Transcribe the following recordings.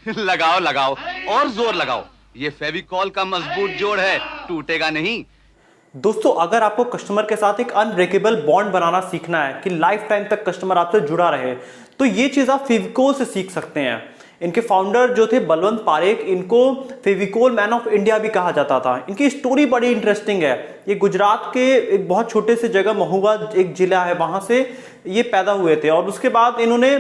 लगाओ लगाओ और जोर लगाओ, ये फेविकॉल का मजबूत जोड़ है, टूटेगा नहीं। दोस्तों, अगर आपको कस्टमर के साथ एक अनब्रेकेबल बॉन्ड बनाना सीखना है कि लाइफ टाइम तक कस्टमर आपसे जुड़ा रहे, तो ये चीज आप फेविकोल से सीख सकते हैं। इनके फाउंडर जो थे बलवंत पारेख, इनको फेविकोल मैन ऑफ इंडिया भी कहा जाता था। इनकी स्टोरी बड़ी इंटरेस्टिंग है। ये गुजरात के एक बहुत छोटे से जगह महुवा एक जिला है, वहां से ये पैदा हुए थे और उसके बाद इन्होंने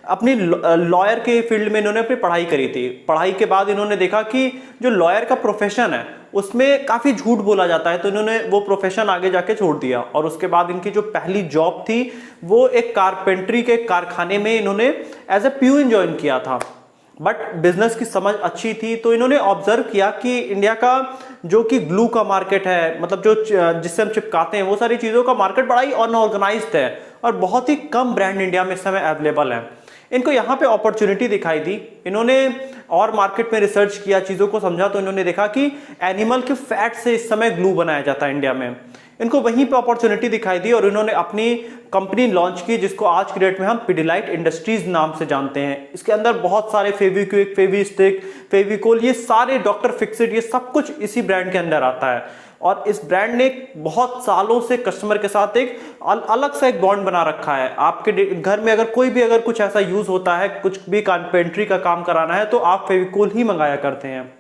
अपनी लॉयर के फील्ड में इन्होंने अपनी पढ़ाई करी थी। पढ़ाई के बाद इन्होंने देखा कि जो लॉयर का प्रोफेशन है उसमें काफी झूठ बोला जाता है, तो इन्होंने वो प्रोफेशन आगे जाके छोड़ दिया। और उसके बाद इनकी जो पहली जॉब थी वो एक कारपेंट्री के कारखाने में इन्होंने एज ए प्यून ज्वाइन किया था। बट बिजनेस की समझ अच्छी थी, तो इन्होंने ऑब्जर्व किया कि इंडिया का जो कि ग्लू का मार्केट है, मतलब जो जिससे हम चिपकाते हैं, वो सारी चीज़ों का मार्केट बड़ा ही अनऑर्गेनाइज्ड है और बहुत ही कम ब्रांड इंडिया में इस समय अवेलेबल है। इनको यहाँ पे अपॉर्चुनिटी दिखाई दी। इन्होंने और मार्केट में रिसर्च किया, चीज़ों को समझा, तो इन्होंने देखा कि एनिमल के फैट से इस समय ग्लू बनाया जाता है इंडिया में। इनको वहीं पे अपॉर्चुनिटी दिखाई दी और इन्होंने अपनी कंपनी लॉन्च की, जिसको आज की डेट में हम पिडिलाइट इंडस्ट्रीज नाम से जानते हैं। इसके अंदर बहुत सारे फेविक्विक, फेविस्टिक, फेविकोल, ये सारे डॉक्टर फिक्सिट, ये सब कुछ इसी ब्रांड के अंदर आता है। और इस ब्रांड ने बहुत सालों से कस्टमर के साथ एक अलग सा एक बॉन्ड बना रखा है। आपके घर में अगर कोई भी अगर कुछ ऐसा यूज होता है, कुछ भी कारपेंट्री का काम कराना है, तो आप फेविकोल ही मंगाया करते हैं।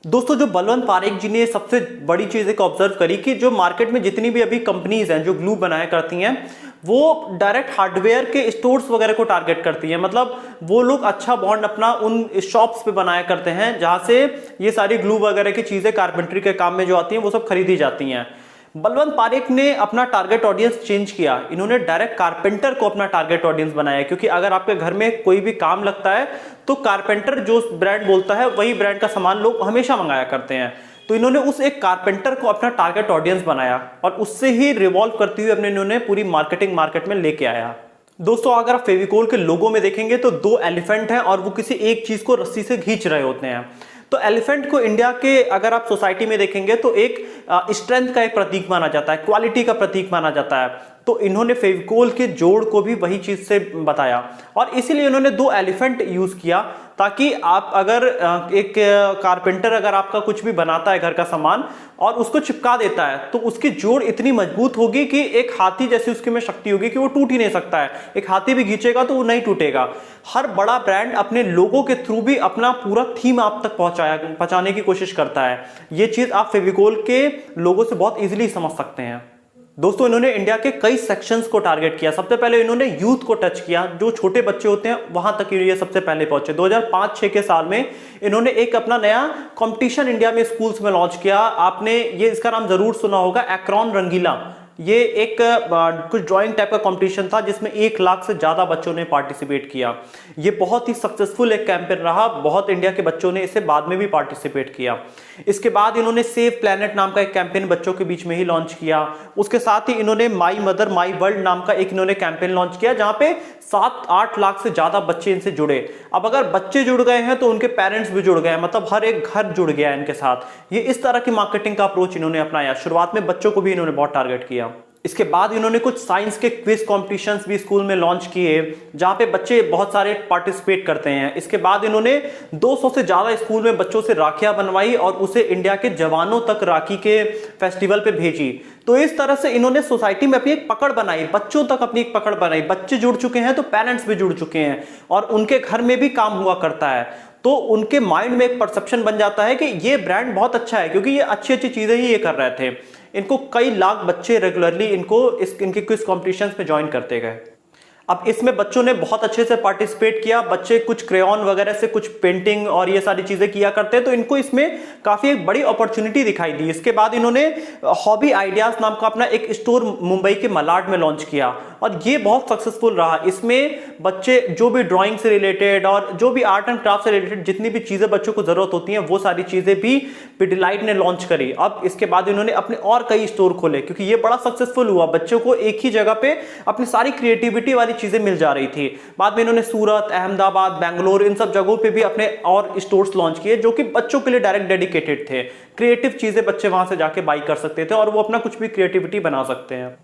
दोस्तों, जो बलवंत पारेख जी ने सबसे बड़ी चीज एक ऑब्जर्व करी कि जो मार्केट में जितनी भी अभी कंपनीज हैं जो ग्लू बनाया करती हैं, वो डायरेक्ट हार्डवेयर के स्टोर्स वगैरह को टारगेट करती हैं। मतलब वो लोग अच्छा बॉन्ड अपना उन शॉप्स पे बनाया करते हैं जहां से ये सारी ग्लू वगैरह की चीजें कारपेंट्री के काम में जो आती हैं वो सब खरीदी जाती हैं। बलवंत पारेख ने अपना टारगेट ऑडियंस चेंज किया। इन्होंने डायरेक्ट कारपेंटर को अपना टारगेट ऑडियंस बनाया, क्योंकि अगर आपके घर में कोई भी काम लगता है तो कारपेंटर जो ब्रांड बोलता है वही ब्रांड का सामान लोग हमेशा मंगाया करते हैं। तो इन्होंने उस एक कारपेंटर को अपना टारगेट ऑडियंस बनाया और उससे ही रिवॉल्व करते हुए अपने इन्होंने पूरी मार्केटिंग मार्केट में लेके आया। दोस्तों, अगर आप फेविकोल के लोगो में देखेंगे तो दो एलिफेंट हैं और वो किसी एक चीज को रस्सी से खींच रहे होते हैं। तो एलिफेंट को इंडिया के अगर आप सोसाइटी में देखेंगे तो एक स्ट्रेंथ का एक प्रतीक माना जाता है, क्वालिटी का प्रतीक माना जाता है। तो इन्होंने फेविकोल के जोड़ को भी वही चीज से बताया और इसीलिए इन्होंने दो एलिफेंट यूज किया, ताकि आप अगर एक कारपेंटर अगर आपका कुछ भी बनाता है घर का सामान और उसको चिपका देता है, तो उसकी जोड़ इतनी मजबूत होगी कि एक हाथी जैसी उसके में शक्ति होगी कि वो टूट ही नहीं सकता है। एक हाथी भी खींचेगा तो वो नहीं टूटेगा। हर बड़ा ब्रांड अपने लोगों के थ्रू भी अपना पूरा थीम आप तक पहुंचाने की कोशिश करता है। ये चीज आप फेविकोल के लोगों से बहुत इजीली समझ सकते हैं। दोस्तों, इन्होंने इंडिया के कई सेक्शंस को टारगेट किया। सबसे पहले इन्होंने यूथ को टच किया, जो छोटे बच्चे होते हैं वहां तक ये सबसे पहले पहुंचे। 2005-6 के साल में इन्होंने एक अपना नया कंपटीशन इंडिया में स्कूल्स में लॉन्च किया। आपने ये इसका नाम जरूर सुना होगा, एक्रोन रंगीला। ये एक कुछ ड्राइंग टाइप का कंपटीशन था जिसमें 1 लाख से ज्यादा बच्चों ने पार्टिसिपेट किया। ये बहुत ही सक्सेसफुल एक कैंपेन रहा, बहुत इंडिया के बच्चों ने इसे बाद में भी पार्टिसिपेट किया। इसके बाद इन्होंने सेव प्लेनेट नाम का एक कैंपेन बच्चों के बीच में ही लॉन्च किया। उसके साथ ही इन्होंने माई मदर माई वर्ल्ड नाम का एक इन्होंने कैंपेन लॉन्च किया, जहां पे 7-8 लाख से ज्यादा बच्चे इनसे जुड़े। अब अगर बच्चे जुड़ गए हैं तो उनके पेरेंट्स भी जुड़ गए, मतलब हर एक घर जुड़ गया इनके साथ। ये इस तरह की मार्केटिंग का अप्रोच इन्होंने अपनाया। शुरुआत में बच्चों को भी इन्होंने बहुत टारगेट किया। इसके बाद इन्होंने कुछ साइंस के क्विज कॉम्पिटिशन्स भी स्कूल में लॉन्च किए, जहां पे बच्चे बहुत सारे पार्टिसिपेट करते हैं। इसके बाद इन्होंने 200 से ज्यादा स्कूल में बच्चों से राखियां बनवाई और उसे इंडिया के जवानों तक राखी के फेस्टिवल पे भेजी। तो इस तरह से इन्होंने सोसाइटी में अपनी एक पकड़ बनाई, बच्चों तक अपनी एक पकड़ बनाई। बच्चे जुड़ चुके हैं तो पेरेंट्स भी जुड़ चुके हैं और उनके घर में भी काम हुआ करता है। तो उनके माइंड में एक परसेप्शन बन जाता है कि ये ब्रांड बहुत अच्छा है, क्योंकि ये अच्छी अच्छी चीजें ही ये कर रहे थे। इनको कई लाख बच्चे रेगुलरली इनके क्विज कॉम्पिटिशन्स में ज्वाइन करते गए। अब इसमें बच्चों ने बहुत अच्छे से पार्टिसिपेट किया। बच्चे कुछ क्रेयॉन वगैरह से कुछ पेंटिंग और ये सारी चीजें किया करते हैं, तो इनको इसमें काफी एक बड़ी अपॉर्चुनिटी दिखाई दी। इसके बाद इन्होंने हॉबी आइडियाज नाम का अपना एक स्टोर मुंबई के मलाड में लॉन्च किया और ये बहुत सक्सेसफुल रहा। इसमें बच्चे जो भी ड्राइंग से रिलेटेड और जो भी आर्ट एंड क्राफ्ट से रिलेटेड जितनी भी चीजें बच्चों को जरूरत होती हैं, वो सारी चीजें भी पिडिलाइट ने लॉन्च करी। अब इसके बाद इन्होंने अपने और कई स्टोर खोले, क्योंकि ये बड़ा सक्सेसफुल हुआ। बच्चों को एक ही जगह पे अपनी सारी क्रिएटिविटी वाली चीजें मिल जा रही थी। बाद में इन्होंने सूरत, अहमदाबाद, बेंगलोर, इन सब जगहों पे भी अपने और स्टोर्स लॉन्च किए, जो कि बच्चों के लिए डायरेक्ट डेडिकेटेड थे। क्रिएटिव चीजें बच्चे वहां से जाके बाई कर सकते थे और वो अपना कुछ भी क्रिएटिविटी बना सकते हैं।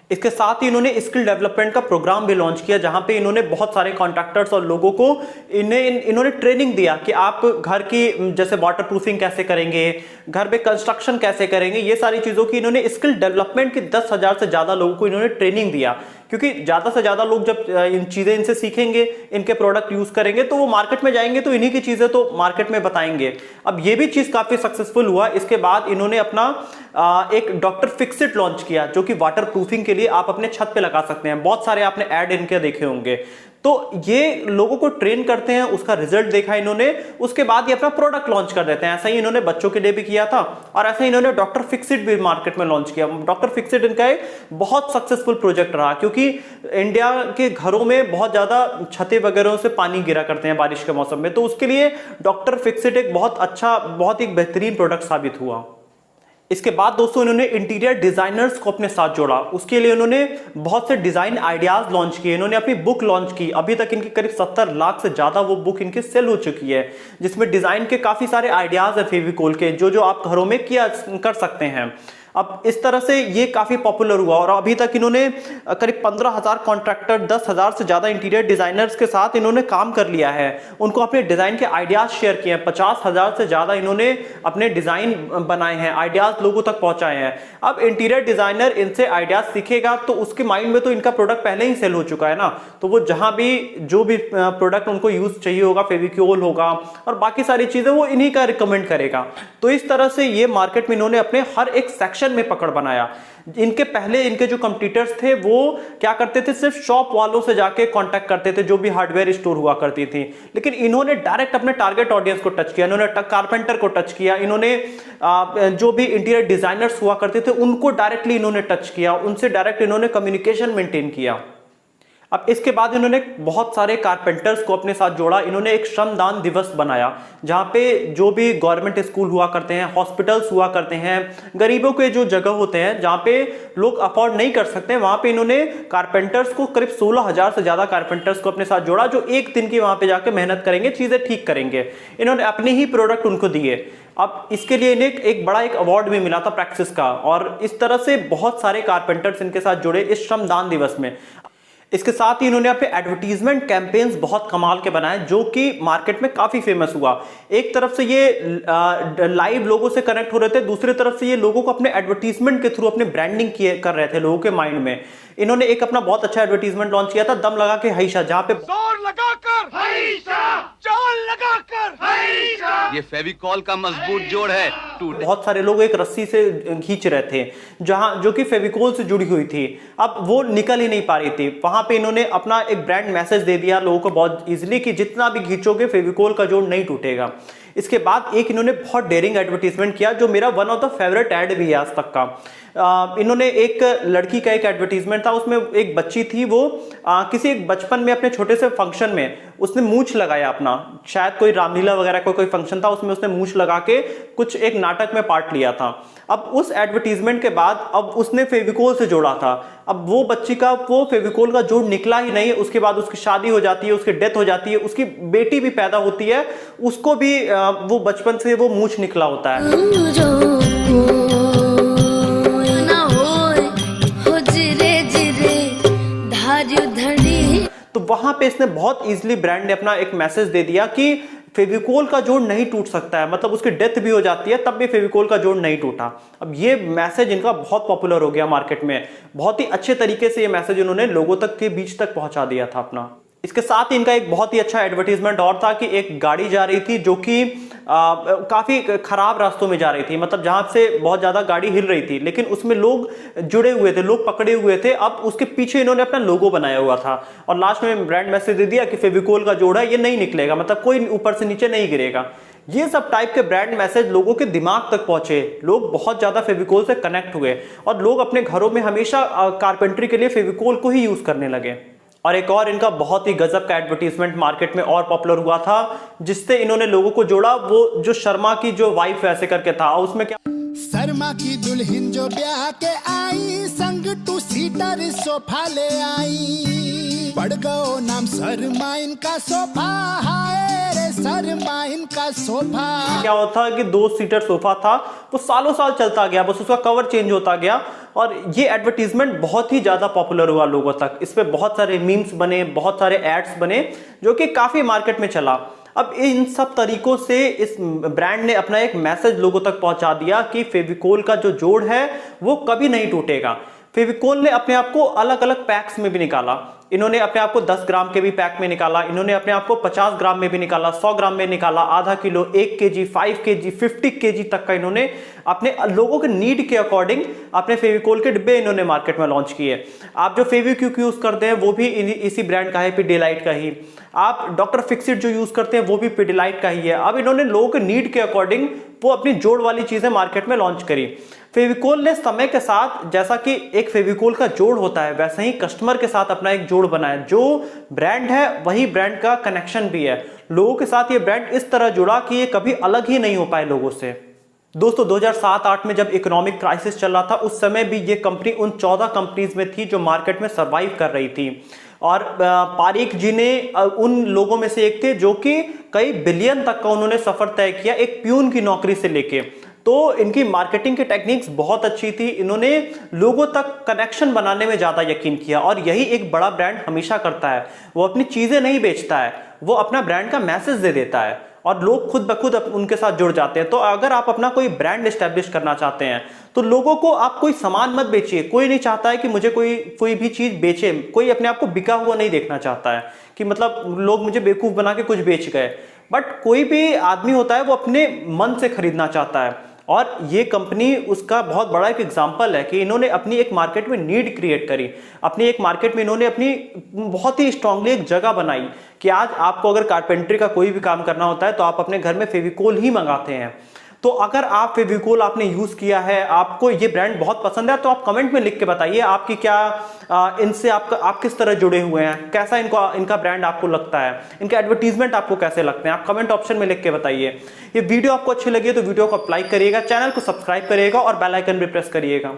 इसके साथ ही इन्होंने स्किल डेवलपमेंट का प्रोग्राम भी लॉन्च किया, जहां पे इन्होंने बहुत सारे कॉन्ट्रैक्टर्स और लोगों को इन्होंने ट्रेनिंग दिया कि आप घर की जैसे वाटर प्रूफिंग कैसे करेंगे, घर पे कंस्ट्रक्शन कैसे करेंगे, ये सारी चीज़ों की इन्होंने स्किल डेवलपमेंट की 10,000 से ज़्यादा लोगों को इन्होंने ट्रेनिंग दिया। क्योंकि ज़्यादा से ज़्यादा लोग जब इन चीज़ें इनसे सीखेंगे, इनके प्रोडक्ट यूज़ करेंगे, तो वो मार्केट में जाएंगे तो इन्हीं की चीज़ें तो मार्केट में बताएंगे। अब ये भी चीज़ काफ़ी सक्सेसफुल हुआ। इसके बाद इन्होंने अपना एक डॉक्टर फिक्सिट लॉन्च किया, जो कि वाटर प्रूफिंग के लिए आप अपने छत पे लगा सकते हैं। बहुत सारे आपने ऐड इनके देखे होंगे। तो ये लोगों को ट्रेन करते हैं, उसका रिजल्ट देखा इन्होंने, उसके बाद ये अपना प्रोडक्ट लॉन्च कर देते हैं। ऐसा ही इन्होंने बच्चों के लिए भी किया था और ऐसा ही इन्होंने डॉक्टर फिक्सिट भी मार्केट में लॉन्च किया। डॉक्टर फिक्सिट इनका एक बहुत सक्सेसफुल प्रोजेक्ट रहा, क्योंकि इंडिया के घरों में बहुत ज्यादा छतें वगैरह से पानी गिरा करते हैं बारिश के मौसम में, तो उसके लिए डॉक्टर फिक्सिट एक बहुत अच्छा, बहुत ही बेहतरीन प्रोडक्ट साबित हुआ। इसके बाद दोस्तों इन्होंने इंटीरियर डिजाइनर्स को अपने साथ जोड़ा। उसके लिए उन्होंने बहुत से डिजाइन आइडियाज लॉन्च किए। इन्होंने अपनी बुक लॉन्च की। अभी तक इनकी करीब 70 लाख से ज्यादा वो बुक इनकी सेल हो चुकी है, जिसमें डिजाइन के काफी सारे आइडियाज है फेविकोल के, जो आप घरों में किया कर सकते हैं। अब इस तरह से ये काफी पॉपुलर हुआ और अभी तक इन्होंने करीब 15,000 कॉन्ट्रैक्टर, 10,000 से ज्यादा इंटीरियर डिजाइनर्स के साथ इन्होंने काम कर लिया है। उनको अपने डिजाइन के आइडियाज शेयर किए हैं। 50,000 से ज्यादा इन्होंने अपने डिजाइन बनाए हैं, आइडियाज लोगों तक पहुंचाए हैं। अब इंटीरियर डिजाइनर इनसे आइडियाज सीखेगा तो उसके माइंड में तो इनका प्रोडक्ट पहले ही सेल हो चुका है ना, तो वो जहां भी जो भी प्रोडक्ट उनको यूज चाहिए होगा, फेविकोल होगा और बाकी सारी चीजें, वो इन्हीं का रिकमेंड करेगा। तो इस तरह से ये मार्केट में इन्होंने अपने हर एक सेक्शन में पकड़ बनाया। इनके पहले इनके जो कंपटीटर्स थे वो क्या करते थे, सिर्फ शॉप वालों से जाके कांटेक्ट करते थे, जो भी हार्डवेयर स्टोर हुआ करती थी। लेकिन इन्होंने डायरेक्ट अपने टारगेट ऑडियंस को टच किया। इन्होंने कारपेंटर को टच किया, इन्होंने जो भी इंटीरियर डिजाइनर्स हुआ करते थे उनको डायरेक्टली इन्होंने टच किया, उनसे डायरेक्ट इन्होंने कम्युनिकेशन मेंटेन किया। अब इसके बाद इन्होंने बहुत सारे कारपेंटर्स को अपने साथ जोड़ा। इन्होंने एक श्रमदान दिवस बनाया, जहां पे जो भी गवर्नमेंट स्कूल हुआ करते हैं, हॉस्पिटल्स हुआ करते हैं, गरीबों के जो जगह होते हैं जहां पे लोग अफोर्ड नहीं कर सकते, वहां पे इन्होंने कारपेंटर्स को, करीब 16,000 से ज्यादा कारपेंटर्स को अपने साथ जोड़ा, जो एक दिन की वहां पे जाके मेहनत करेंगे, चीजें ठीक करेंगे। इन्होंने अपने ही प्रोडक्ट उनको दिए। अब इसके लिए इन्हें एक बड़ा अवार्ड भी मिला था प्रैक्सिस का। और इस तरह से बहुत सारे कारपेंटर्स इनके साथ जुड़े इस श्रमदान दिवस में। इसके साथ ही इन्होंने अपने एडवर्टीजमेंट कैंपेन्स बहुत कमाल के बनाए, जो कि मार्केट में काफी फेमस हुआ। एक तरफ से ये लाइव लोगों से कनेक्ट हो रहे थे, दूसरी तरफ से ये लोगों को अपने एडवर्टीजमेंट के थ्रू अपने ब्रांडिंग कर रहे थे लोगों के माइंड में। इन्होंने एक अपना बहुत अच्छा एडवर्टीजमेंट लॉन्च किया था, दम लगा के हईशा, जहां पे जोर लगाकर हईशा, जोर लगाकर हईशा। ये फेविकॉल का मजबूत जोड़ है, टूटे। बहुत सारे लोग एक रस्सी से खींच रहे थे, जो कि फेविकोल से जुड़ी हुई थी। अब वो निकल ही नहीं पा रही थी। वहां पे इन्होंने अपना एक ब्रांड मैसेज दे दिया लोगों को बहुत इजीली कि जितना भी खींचोगे फेविकोल का जोड़ नहीं टूटेगा। इसके बाद एक इन्होंने बहुत डेयरिंग एडवर्टीजमेंट किया, जो मेरा one of the favourite ad भी है आज तक का। इन्होंने एक लड़की का एक एडवर्टीजमेंट था, उसमें एक बच्ची थी, वो किसी एक बचपन में अपने छोटे से फंक्शन में उसने मूंछ लगाया अपना, शायद कोई रामलीला वगैरह कोई फंक्शन था, उसमें उसने मूंछ लगा के कुछ एक नाटक में पार्ट लिया था। अब उस एडवर्टीजमेंट के बाद अब उसने फेविकोल से जोड़ा था। अब वो बच्ची का वो फेविकोल का जोड़ निकला ही नहीं। उसके बाद उसकी शादी हो जाती है, उसकी डेथ हो जाती है, उसकी बेटी भी पैदा होती है, उसको भी वो बचपन से वो मूंछ निकला होता है। तो वहां पे इसने बहुत इजीली ब्रांड ने अपना एक मैसेज दे दिया कि फेविकोल का जोड़ नहीं टूट सकता है, मतलब उसकी डेथ भी हो जाती है तब भी फेविकोल का जोड़ नहीं टूटा। अब ये मैसेज इनका बहुत पॉपुलर हो गया मार्केट में। बहुत ही अच्छे तरीके से ये मैसेज इन्होंने लोगों तक के बीच तक पहुंचा दिया था अपना। इसके साथ ही इनका एक बहुत ही अच्छा एडवर्टीजमेंट और था कि एक गाड़ी जा रही थी जो कि काफी खराब रास्तों में जा रही थी, मतलब जहां से बहुत ज्यादा गाड़ी हिल रही थी, लेकिन उसमें लोग जुड़े हुए थे, लोग पकड़े हुए थे। अब उसके पीछे इन्होंने अपना लोगो बनाया हुआ था और लास्ट में ब्रांड मैसेज दे दिया कि फेविकोल का जोड़ है, ये नहीं निकलेगा, मतलब कोई ऊपर से नीचे नहीं गिरेगा। ये सब टाइप के ब्रांड मैसेज लोगों के दिमाग तक पहुंचे, लोग बहुत ज्यादा फेविकोल से कनेक्ट हुए और लोग अपने घरों में हमेशा कारपेंट्री के लिए फेविकोल को ही यूज करने लगे। और एक और इनका बहुत ही गजब का एडवर्टीजमेंट मार्केट में और पॉपुलर हुआ था, जिससे इन्होंने लोगों को जोड़ा। वो जो शर्मा की जो वाइफ ऐसे करके था, उसमें क्या, शर्मा की दुल्हन जो ब्याह के आई, संग टू सीटर सोफा ले आई, पड़ गओ नाम शर्मा इनका सोफा, हाय रे शर्मा इनका सोफा। क्या होता है कि 2 सीटर सोफा था, वो सालों साल चलता गया, बस उसका कवर चेंज होता गया और ये एडवर्टीजमेंट बहुत ही ज़्यादा पॉपुलर हुआ लोगों तक। इस पे बहुत सारे मीम्स बने, बहुत सारे एड्स बने जो कि काफ़ी मार्केट में चला। अब इन सब तरीकों से इस ब्रांड ने अपना एक मैसेज लोगों तक पहुंचा दिया कि फेविकोल का जो जोड़ है वो कभी नहीं टूटेगा। फेविकोल ने अपने आप को अलग अलग पैक्स में भी निकाला। इन्होंने अपने आप को 10 ग्राम के भी पैक में निकाला, इन्होंने अपने आप को 50 ग्राम में भी निकाला, 100 ग्राम में निकाला, आधा किलो, 1 kg, 5 kg, 50 kg तक का इन्होंने अपने लोगों के नीड के अकॉर्डिंग अपने फेविकोल के डिब्बे इन्होंने मार्केट में लॉन्च किए। आप जो फेविक्विक यूज करते हैं वो भी इसी ब्रांड का है, पिडिलाइट का ही। आप डॉक्टर फिक्सिट जो यूज करते हैं वो भी पिडिलाइट का ही है। अब इन्होंने लोगों के नीड के अकॉर्डिंग वो अपनी जोड़ वाली चीजें मार्केट में लॉन्च करी। फेविकोल ने समय के साथ, जैसा कि एक फेविकोल का जोड़ होता है वैसे ही कस्टमर के साथ अपना एक जोड़ बनाया। जो ब्रांड है वही ब्रांड का कनेक्शन भी है। लोगों के साथ ये ब्रांड इस तरह जुड़ा कि ये कभी अलग ही नहीं हो पाए लोगों से। दोस्तों 2007-8 में जब इकोनॉमिक क्राइसिस चल रहा था उस समय भी ये कंपनी उन 14 कंपनीज में थी जो मार्केट में सरवाइव कर रही थी। और पारेख जी ने उन लोगों में से एक थे जो कि कई बिलियन तक का उन्होंने सफर तय किया एक प्यून की नौकरी से लेके। तो इनकी मार्केटिंग की टेक्निक्स बहुत अच्छी थी। इन्होंने लोगों तक कनेक्शन बनाने में ज्यादा यकीन किया और यही एक बड़ा ब्रांड हमेशा करता है। वो अपनी चीजें नहीं बेचता है, वो अपना ब्रांड का मैसेज दे देता है और लोग खुद ब खुद उनके साथ जुड़ जाते हैं। तो अगर आप अपना कोई ब्रांड एस्टेब्लिश करना चाहते हैं तो लोगों को आप कोई सामान मत बेचिए। कोई नहीं चाहता है कि मुझे कोई भी चीज बेचे। कोई अपने आप को बिका हुआ नहीं देखना चाहता है कि मतलब लोग मुझे बेवकूफ बना के कुछ बेच गए। बट कोई भी आदमी होता है वो अपने मन से खरीदना चाहता है और ये कंपनी उसका बहुत बड़ा एक एग्जांपल है कि इन्होंने अपनी एक मार्केट में नीड क्रिएट करी। अपनी एक मार्केट में इन्होंने अपनी बहुत ही स्ट्रांगली एक जगह बनाई कि आज आपको अगर कारपेंट्री का कोई भी काम करना होता है तो आप अपने घर में फेविकोल ही मंगाते हैं। तो अगर आप फेविकोल आपने यूज किया है, आपको ये ब्रांड बहुत पसंद है, तो आप कमेंट में लिख के बताइए आपकी क्या इनसे आप किस तरह जुड़े हुए हैं, कैसा इनका ब्रांड आपको लगता है, इनके एडवर्टीजमेंट आपको कैसे लगते हैं। आप कमेंट ऑप्शन में लिख के बताइए। ये वीडियो आपको अच्छी लगी तो वीडियो को लाइक करिएगा, चैनल को सब्सक्राइब करिएगा और बेल आइकन भी प्रेस करिएगा।